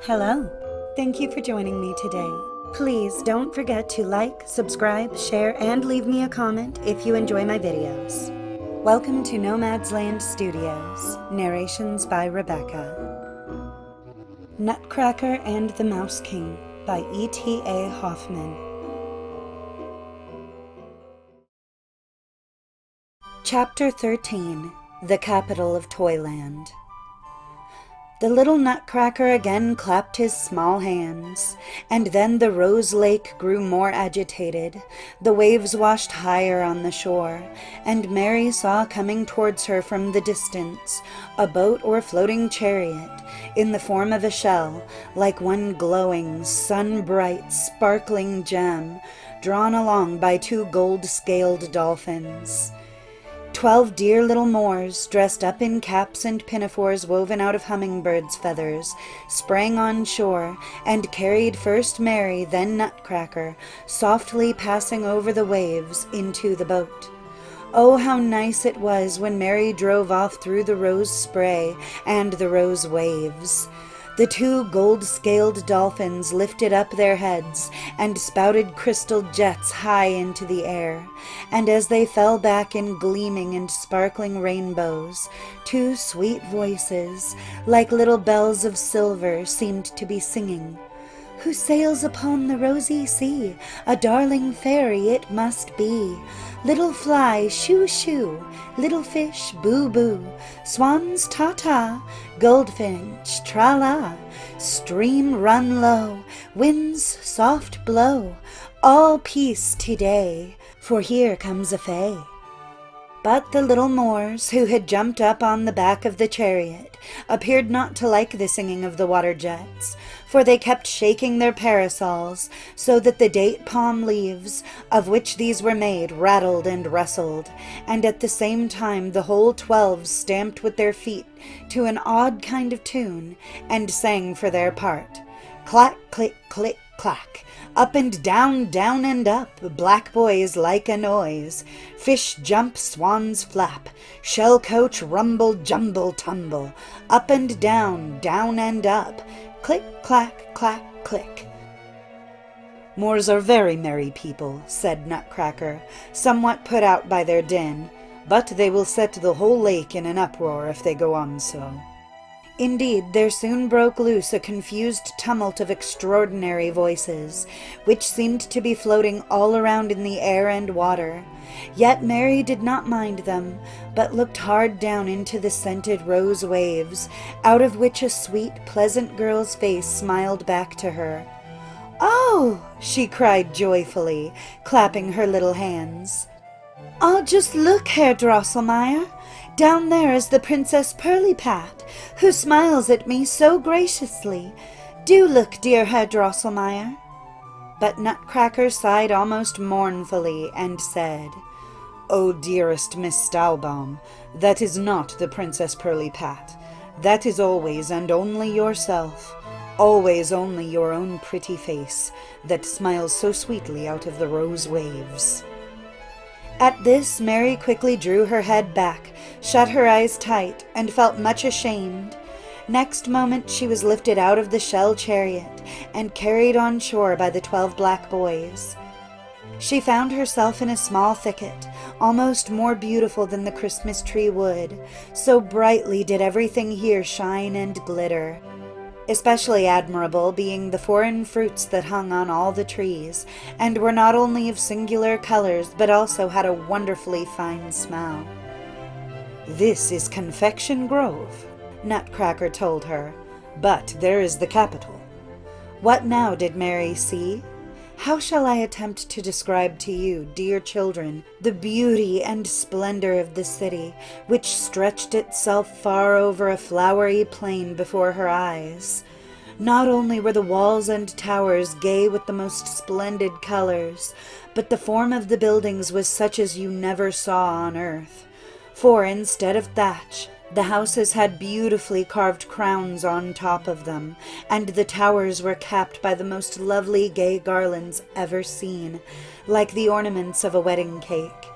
Hello. Thank you for joining me today. Please don't forget to like, subscribe, share, and leave me a comment if you enjoy my videos. Welcome to Nomad's Land Studios. Narrations by Rebecca. Nutcracker and the Mouse King by E.T.A. Hoffman. Chapter 13. The Capital of Toyland. The little Nutcracker again clapped his small hands, and then the Rose Lake grew more agitated. The waves washed higher on the shore, and Mary saw coming towards her from the distance a boat or floating chariot, in the form of a shell, like one glowing, sun-bright, sparkling gem, drawn along by 2 gold-scaled dolphins. 12 dear little Moors, dressed up in caps and pinafores woven out of hummingbirds' feathers, sprang on shore, and carried first Mary, then Nutcracker, softly passing over the waves into the boat. Oh, how nice it was when Mary drove off through the rose spray and the rose waves. The 2 gold-scaled dolphins lifted up their heads and spouted crystal jets high into the air, and as they fell back in gleaming and sparkling rainbows, 2 sweet voices, like little bells of silver, seemed to be singing. "Who sails upon the rosy sea? A darling fairy it must be. Little fly, shoo-shoo, little fish, boo-boo, swans, ta-ta, goldfinch, tra-la, stream run low, winds soft blow, all peace today, for here comes a fae." But the little Moors, who had jumped up on the back of the chariot, appeared not to like the singing of the water jets, for they kept shaking their parasols, so that the date palm leaves, of which these were made, rattled and rustled, and at the same time the whole 12 stamped with their feet to an odd kind of tune, and sang for their part. Clack, click, click, clack. Up and down, down and up, black boys like a noise. Fish jump, swans flap, shell coach rumble, jumble, tumble. Up and down and up, click, clack, clack, click. "Moors are very merry people," said Nutcracker, somewhat put out by their din, "but they will set the whole lake in an uproar if they go on so." Indeed, there soon broke loose a confused tumult of extraordinary voices, which seemed to be floating all around in the air and water. Yet Mary did not mind them, but looked hard down into the scented rose waves, out of which a sweet, pleasant girl's face smiled back to her. "Oh!" she cried joyfully, clapping her little hands. "Ah, just look, Herr Drosselmeyer! Down there is the Princess Pirlipat, who smiles at me so graciously. Do look, dear Herr Drosselmeyer." But Nutcracker sighed almost mournfully and said, "Oh, dearest Miss Stahlbaum, that is not the Princess Pirlipat. That is always and only yourself, always only your own pretty face, that smiles so sweetly out of the rose waves." At this, Mary quickly drew her head back, shut her eyes tight, and felt much ashamed. Next moment she was lifted out of the shell chariot and carried on shore by the 12 black boys. She found herself in a small thicket, almost more beautiful than the Christmas tree wood, so brightly did everything here shine and glitter. Especially admirable being the foreign fruits that hung on all the trees, and were not only of singular colors, but also had a wonderfully fine smell. "This is Confection Grove," Nutcracker told her, "but there is the capital." What now did Mary see? How shall I attempt to describe to you, dear children, the beauty and splendor of the city, which stretched itself far over a flowery plain before her eyes? Not only were the walls and towers gay with the most splendid colors, but the form of the buildings was such as you never saw on earth. For instead of thatch, the houses had beautifully carved crowns on top of them, and the towers were capped by the most lovely gay garlands ever seen, like the ornaments of a wedding cake.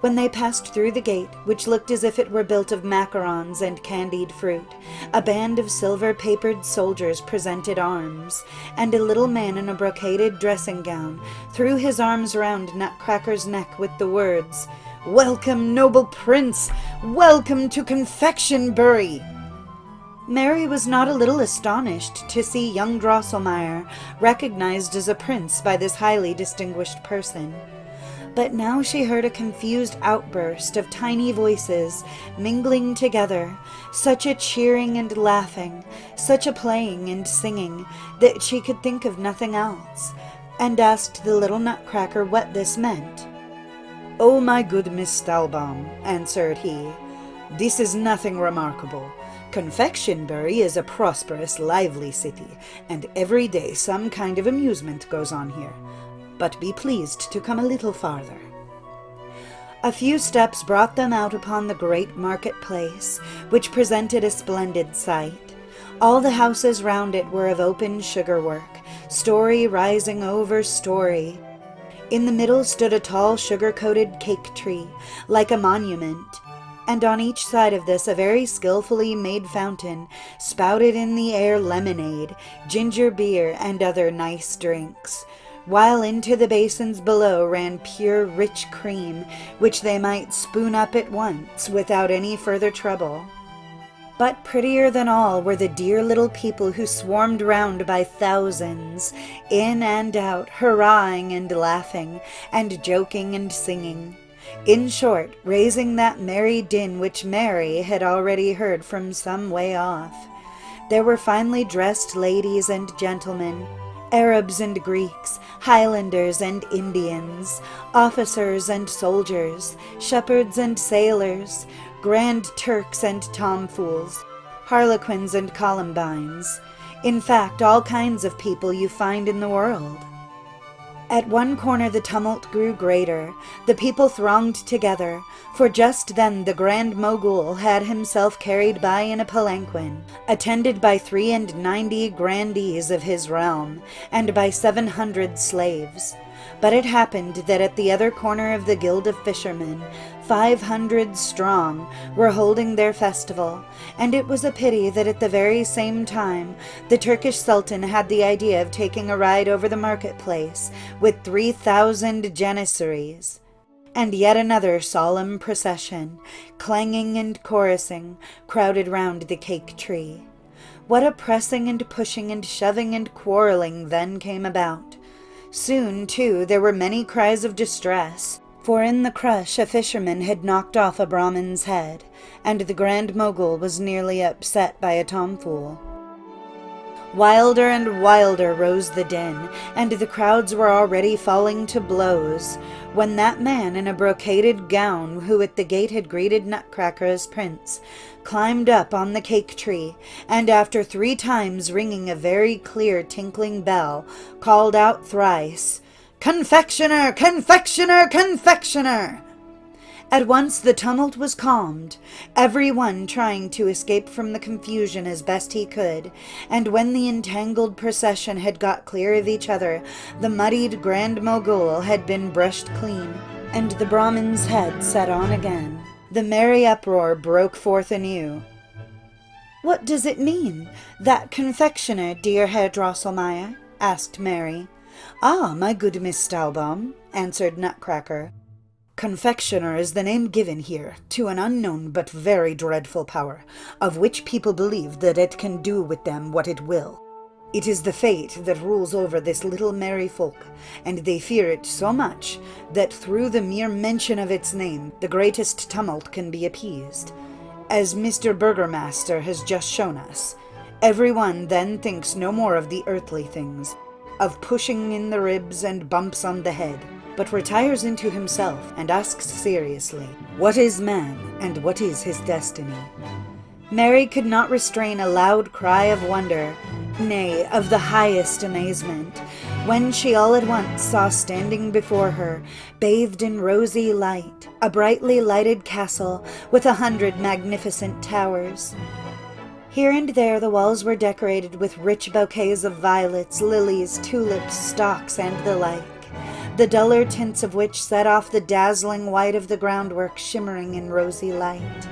When they passed through the gate, which looked as if it were built of macarons and candied fruit, a band of silver-papered soldiers presented arms, and a little man in a brocaded dressing gown threw his arms round Nutcracker's neck with the words, "Welcome, noble prince! Welcome to Confectionbury!" Mary was not a little astonished to see young Drosselmeyer recognized as a prince by this highly distinguished person. But now she heard a confused outburst of tiny voices mingling together, such a cheering and laughing, such a playing and singing, that she could think of nothing else, and asked the little Nutcracker what this meant. "Oh, my good Miss Stahlbaum," answered he, "this is nothing remarkable. Confectionbury is a prosperous, lively city, and every day some kind of amusement goes on here. But be pleased to come a little farther." A few steps brought them out upon the great marketplace, which presented a splendid sight. All the houses round it were of open sugar-work, story rising over story. In the middle stood a tall sugar-coated cake tree, like a monument, and on each side of this a very skillfully made fountain spouted in the air lemonade, ginger beer, and other nice drinks, while into the basins below ran pure rich cream, which they might spoon up at once without any further trouble. But prettier than all were the dear little people who swarmed round by thousands, in and out, hurrahing and laughing, and joking and singing. In short, raising that merry din which Mary had already heard from some way off. There were finely dressed ladies and gentlemen, Arabs and Greeks, Highlanders and Indians, officers and soldiers, shepherds and sailors, Grand Turks and tomfools, harlequins and columbines, in fact, all kinds of people you find in the world. At one corner the tumult grew greater, the people thronged together, for just then the Grand Mogul had himself carried by in a palanquin, attended by 93 grandees of his realm, and by 700 slaves. But it happened that at the other corner of the Guild of Fishermen, 500 strong were holding their festival, and it was a pity that at the very same time the Turkish Sultan had the idea of taking a ride over the marketplace with 3,000 janissaries. And yet another solemn procession, clanging and chorusing, crowded round the cake tree. What a pressing and pushing and shoving and quarrelling then came about. Soon, too, there were many cries of distress, for in the crush a fisherman had knocked off a Brahmin's head, and the Grand Mogul was nearly upset by a tomfool. Wilder and wilder rose the din, and the crowds were already falling to blows, when that man in a brocaded gown who at the gate had greeted Nutcracker as prince, climbed up on the cake tree, and after 3 times ringing a very clear tinkling bell, called out thrice, "Confectioner! Confectioner! Confectioner!" At once the tumult was calmed, every one trying to escape from the confusion as best he could, and when the entangled procession had got clear of each other, the muddied Grand Mogul had been brushed clean, and the Brahmin's head set on again. The merry uproar broke forth anew. "What does it mean, that confectioner, dear Herr Drosselmeyer?" asked Mary. "Ah, my good Miss Stahlbaum," answered Nutcracker, "confectioner is the name given here to an unknown but very dreadful power, of which people believe that it can do with them what it will. It is the fate that rules over this little merry folk, and they fear it so much that through the mere mention of its name the greatest tumult can be appeased. As Mr. Burgomaster has just shown us, everyone then thinks no more of the earthly things, of pushing in the ribs and bumps on the head, but retires into himself and asks seriously, what is man and what is his destiny?" Mary could not restrain a loud cry of wonder, nay, of the highest amazement, when she all at once saw standing before her, bathed in rosy light, a brightly lighted castle with 100 magnificent towers. Here and there the walls were decorated with rich bouquets of violets, lilies, tulips, stocks, and the like. the duller tints of which set off the dazzling white of the groundwork shimmering in rosy light.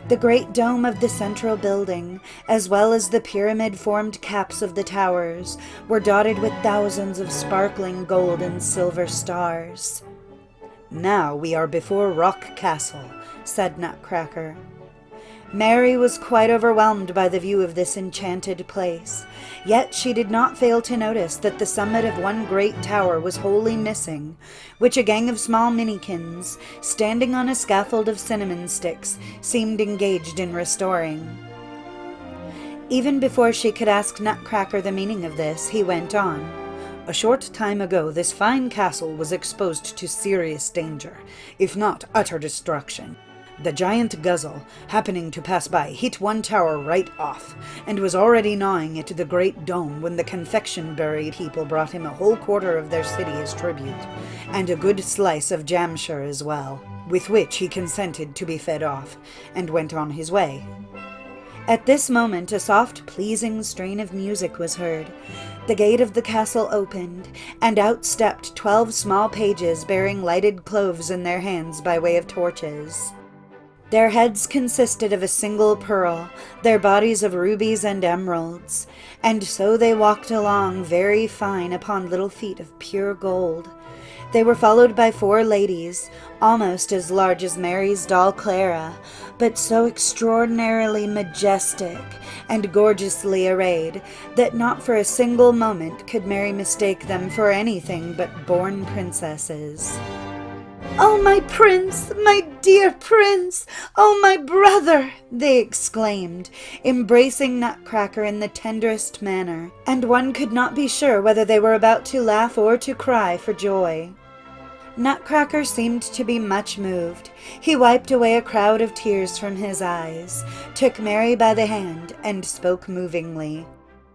The great dome of the central building, as well as the pyramid-formed caps of the towers, were dotted with thousands of sparkling gold and silver stars. "Now we are before Rock Castle," said Nutcracker. Mary was quite overwhelmed by the view of this enchanted place, yet she did not fail to notice that the summit of one great tower was wholly missing, which a gang of small minikins, standing on a scaffold of cinnamon sticks, seemed engaged in restoring. Even before she could ask Nutcracker the meaning of this, he went on. "A short time ago, this fine castle was exposed to serious danger, if not utter destruction. The giant Guzzle, happening to pass by, hit one tower right off, and was already gnawing at the great dome when the confection-buried people brought him a whole quarter of their city as tribute, and a good slice of jamshire as well, with which he consented to be fed off, and went on his way." At this moment a soft, pleasing strain of music was heard. The gate of the castle opened, and out stepped 12 small pages bearing lighted cloves in their hands by way of torches. Their heads consisted of a single pearl, their bodies of rubies and emeralds, and so they walked along very fine upon little feet of pure gold. They were followed by 4 ladies, almost as large as Mary's doll Clara, but so extraordinarily majestic and gorgeously arrayed that not for a single moment could Mary mistake them for anything but born princesses. "Oh, my prince, my dear prince! Oh, my brother!" they exclaimed, embracing Nutcracker in the tenderest manner, and one could not be sure whether they were about to laugh or to cry for joy. Nutcracker seemed to be much moved. He wiped away a crowd of tears from his eyes, took Mary by the hand, and spoke movingly.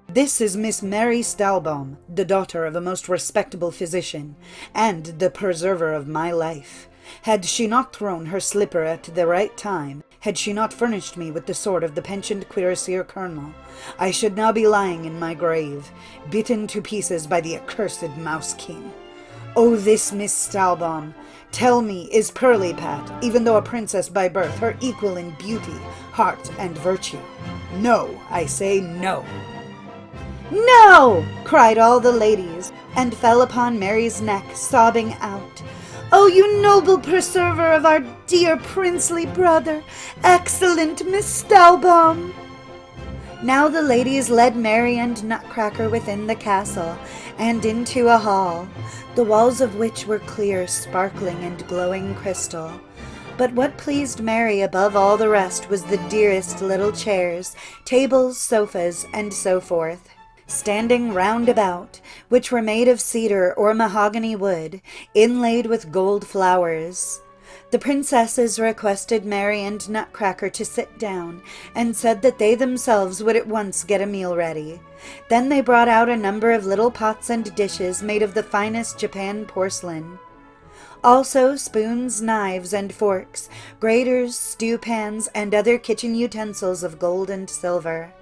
"This is Miss Mary Stahlbaum, the daughter of a most respectable physician, and the preserver of my life. Had she not thrown her slipper at the right time, had she not furnished me with the sword of the pensioned cuirassier colonel, I should now be lying in my grave, bitten to pieces by the accursed Mouse King. Oh, this Miss Stahlbaum, tell me, is Pirlipat, even though a princess by birth, her equal in beauty, heart, and virtue? No, I say no." "No!" cried all the ladies, and fell upon Mary's neck, sobbing out, "Oh, you noble preserver of our dear princely brother, excellent Miss Stahlbaum!" Now the ladies led Mary and Nutcracker within the castle, and into a hall, the walls of which were clear, sparkling, and glowing crystal. But what pleased Mary above all the rest was the dearest little chairs, tables, sofas, and so forth, standing round about, which were made of cedar or mahogany wood, inlaid with gold flowers. The princesses requested Mary and Nutcracker to sit down, and said that they themselves would at once get a meal ready. Then they brought out a number of little pots and dishes made of the finest Japan porcelain. Also spoons, knives, and forks, graters, stew pans, and other kitchen utensils of gold and silver.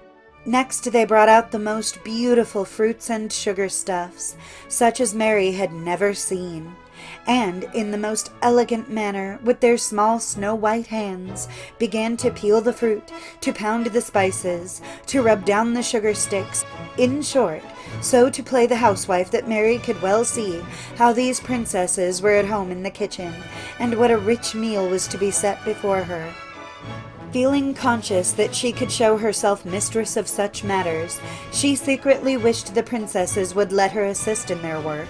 Next they brought out the most beautiful fruits and sugar stuffs, such as Mary had never seen, and, in the most elegant manner, with their small snow-white hands, began to peel the fruit, to pound the spices, to rub down the sugar sticks, in short, so to play the housewife that Mary could well see how these princesses were at home in the kitchen, and what a rich meal was to be set before her. Feeling conscious that she could show herself mistress of such matters, she secretly wished the princesses would let her assist in their work.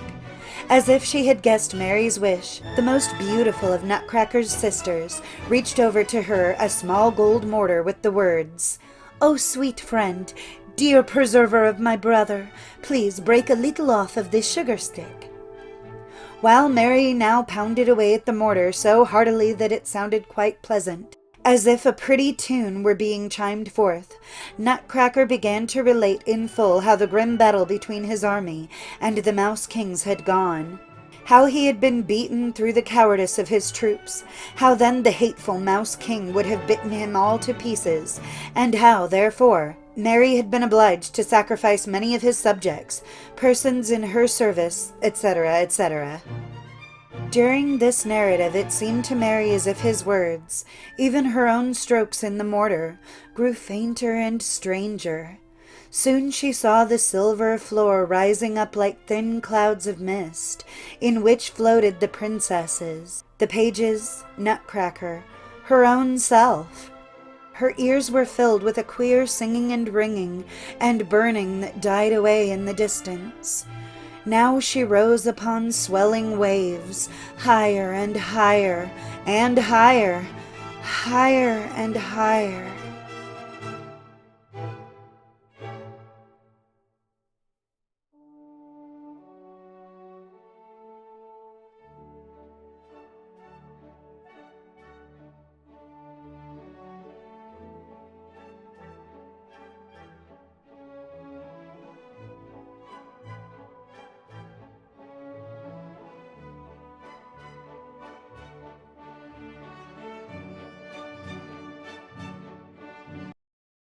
As if she had guessed Mary's wish, the most beautiful of Nutcracker's sisters reached over to her a small gold mortar with the words, "Oh, sweet friend, dear preserver of my brother, please break a little off of this sugar stick." While Mary now pounded away at the mortar so heartily that it sounded quite pleasant, as if a pretty tune were being chimed forth, Nutcracker began to relate in full how the grim battle between his army and the Mouse King's had gone, how he had been beaten through the cowardice of his troops, how then the hateful Mouse King would have bitten him all to pieces, and how, therefore, Mary had been obliged to sacrifice many of his subjects, persons in her service, etc., etc. During this narrative, it seemed to Mary as if his words, even her own strokes in the mortar, grew fainter and stranger. Soon she saw the silver floor rising up like thin clouds of mist, in which floated the princesses, the pages, Nutcracker, her own self. Her ears were filled with a queer singing and ringing and burning that died away in the distance. Now she rose upon swelling waves, higher and higher and higher, higher and higher.